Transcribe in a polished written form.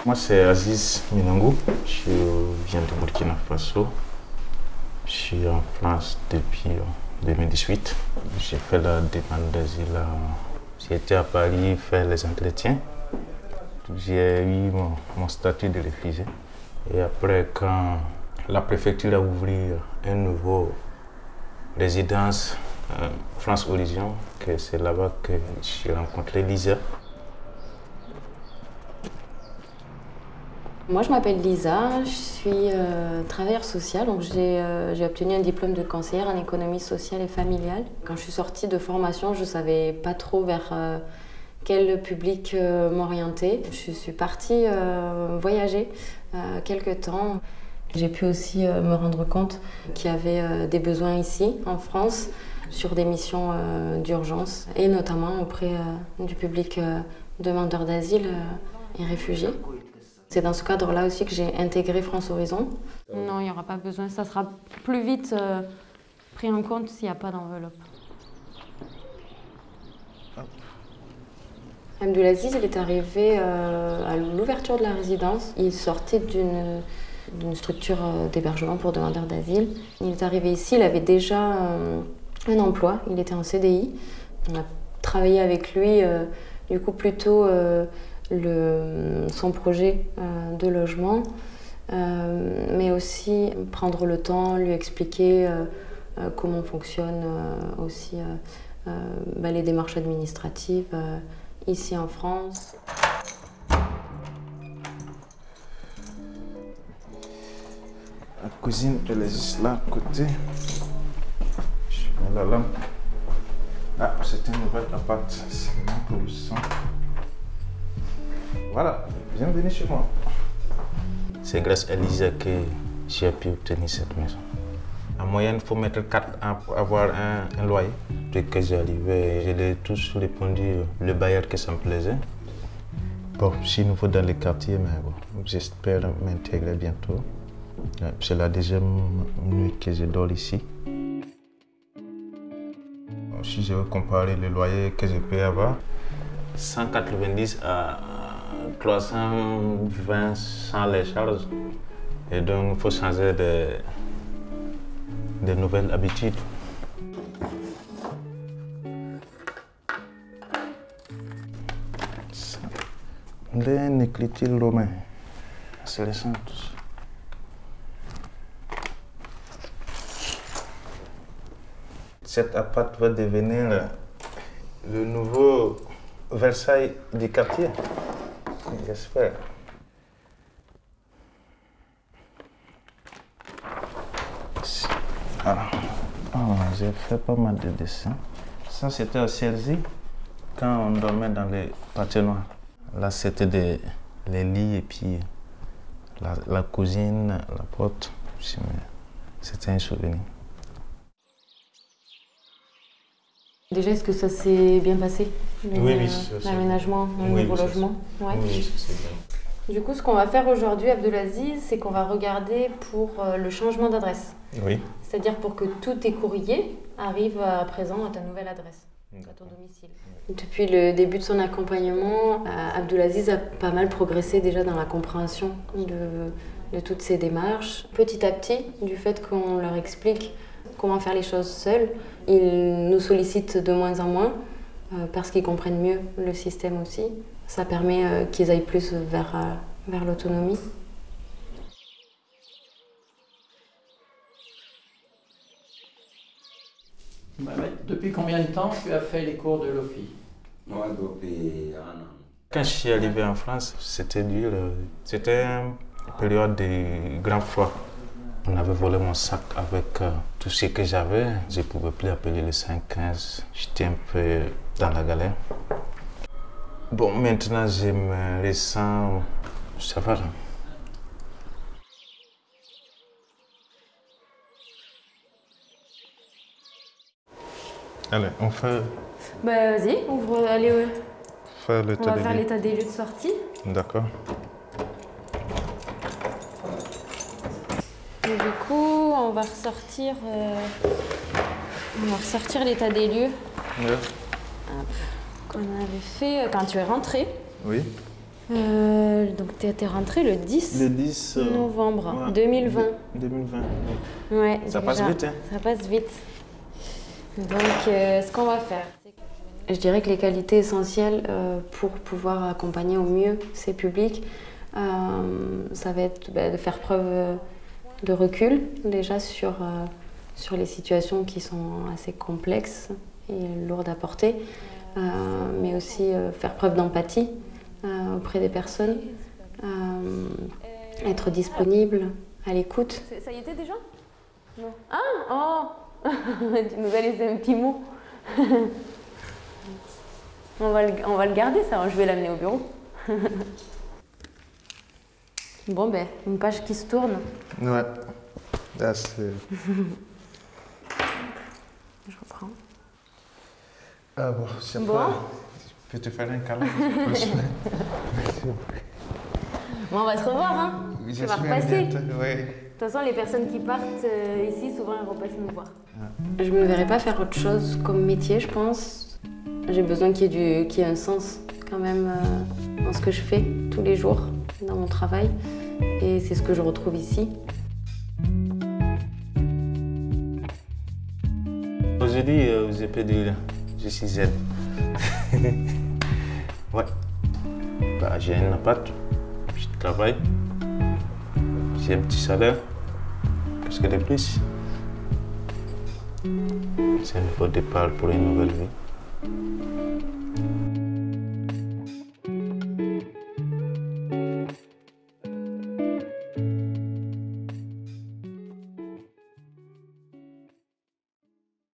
Moi, c'est Aziz Minangou. Je viens de Burkina Faso. Je suis en France depuis 2018. J'ai fait la demande d'asile. J'ai été à Paris faire les entretiens. J'ai eu mon statut de réfugié. Et après, quand la préfecture a ouvert une nouvelle résidence France Horizon, c'est là-bas que j'ai rencontré Lisa. Moi, je m'appelle Lisa, je suis travailleuse sociale, donc j'ai obtenu un diplôme de conseillère en économie sociale et familiale. Quand je suis sortie de formation, je ne savais pas trop vers quel public m'orienter. Je suis partie voyager quelque temps. J'ai pu aussi me rendre compte qu'il y avait des besoins ici, en France, sur des missions d'urgence, et notamment auprès du public demandeur d'asile et réfugiés. C'est dans ce cadre-là aussi que j'ai intégré France Horizon. Non, il n'y aura pas besoin. Ça sera plus vite pris en compte s'il n'y a pas d'enveloppe. Abdelaziz, il est arrivé à l'ouverture de la résidence. Il sortait d'une structure d'hébergement pour demandeurs d'asile. Il est arrivé ici, il avait déjà un emploi, il était en CDI. On a travaillé avec lui, du coup, plutôt son projet de logement, mais aussi prendre le temps, lui expliquer comment fonctionnent aussi les démarches administratives ici en France. La cuisine, elle est juste là, à côté. Je mets la lampe. Ah, c'est un nouvel appart. C'est vraiment pour le sang. Voilà, bienvenue chez moi. C'est grâce à Lisa que j'ai pu obtenir cette maison. En moyenne, il faut mettre 4 ans pour avoir un loyer. Dès que j'arrivais, je l'ai tous répondu, le bailleur, que ça me plaisait. Bon, je suis nouveau dans le quartier, mais bon, j'espère m'intégrer bientôt. C'est la deuxième nuit que je dors ici. Si je veux comparer le loyer que je paye avoir, 190 à 320 sans les charges. Et donc, il faut changer de nouvelles habitudes. Une écriture romaine, c'est les saints. Cet appart va devenir le nouveau Versailles du quartier, j'espère. J'ai fait pas mal de dessins. Ça, c'était à Cergy, quand on dormait dans les patinoires. Là, c'était les lits et puis la cuisine, la porte. C'était un souvenir. Déjà, est-ce que ça s'est bien passé? Oui, l'aménagement, le nouveau logement? Ouais. Oui, c'est bien. Du coup, ce qu'on va faire aujourd'hui, Abdelaziz, c'est qu'on va regarder pour le changement d'adresse. Oui. C'est-à-dire pour que tous tes courriers arrivent à présent à ta nouvelle adresse, à ton domicile. Depuis le début de son accompagnement, Abdelaziz a pas mal progressé déjà dans la compréhension de toutes ces démarches. Petit à petit, du fait qu'on leur explique comment faire les choses seuls, ils nous sollicitent de moins en moins parce qu'ils comprennent mieux le système aussi. Ça permet qu'ils aillent plus vers l'autonomie. Depuis combien de temps tu as fait les cours de l'OFI? Moi, depuis un an. Quand je suis arrivé en France, c'était dur. C'était une période de grand froid. On avait volé mon sac avec tout ce que j'avais. Je ne pouvais plus appeler le 515. J'étais un peu dans la galère. Bon, maintenant, je me ressens... Ça va. Allez, on fait... Bah vas-y, ouvre, allez, Faire l'état on va des faire lieux. l'état des lieux de sortie. D'accord. Et du coup, on va ressortir l'état des lieux Ouais. qu'on avait fait quand tu es rentré. Oui. Donc, tu es rentré le 10 Le 10 novembre ouais, 2020. 2020. Ouais, Ça déjà, passe vite, hein? Ça passe vite. Donc, ce qu'on va faire, je dirais que les qualités essentielles pour pouvoir accompagner au mieux ces publics, ça va être de faire preuve de recul, déjà sur les situations qui sont assez complexes et lourdes à porter, mais aussi faire preuve d'empathie auprès des personnes, être disponible, à l'écoute. Ça y était déjà? Non. Ah, oh. Tu nous as laissé un petit mot. On va le garder, ça. Je vais l'amener au bureau. Bon, ben, une page qui se tourne. Ouais. Là, c'est... Je reprends. Ah bon, c'est Bon. pas... Je peux te faire un câlin. Bon, on va se revoir, hein. Tu vas repasser. Ouais. De toute façon, les personnes qui partent ici, souvent, elles repassent nous voir. Je ne me verrais pas faire autre chose comme métier, je pense. J'ai besoin qu'il y ait un sens quand même dans ce que je fais tous les jours, dans mon travail. Et c'est ce que je retrouve ici. Aujourd'hui, vous avez dit, je suis zen. Ouais. Bah, j'ai un appart, je travaille, j'ai un petit salaire, qu'est-ce que de plus? C'est un faux départ pour une nouvelle vie.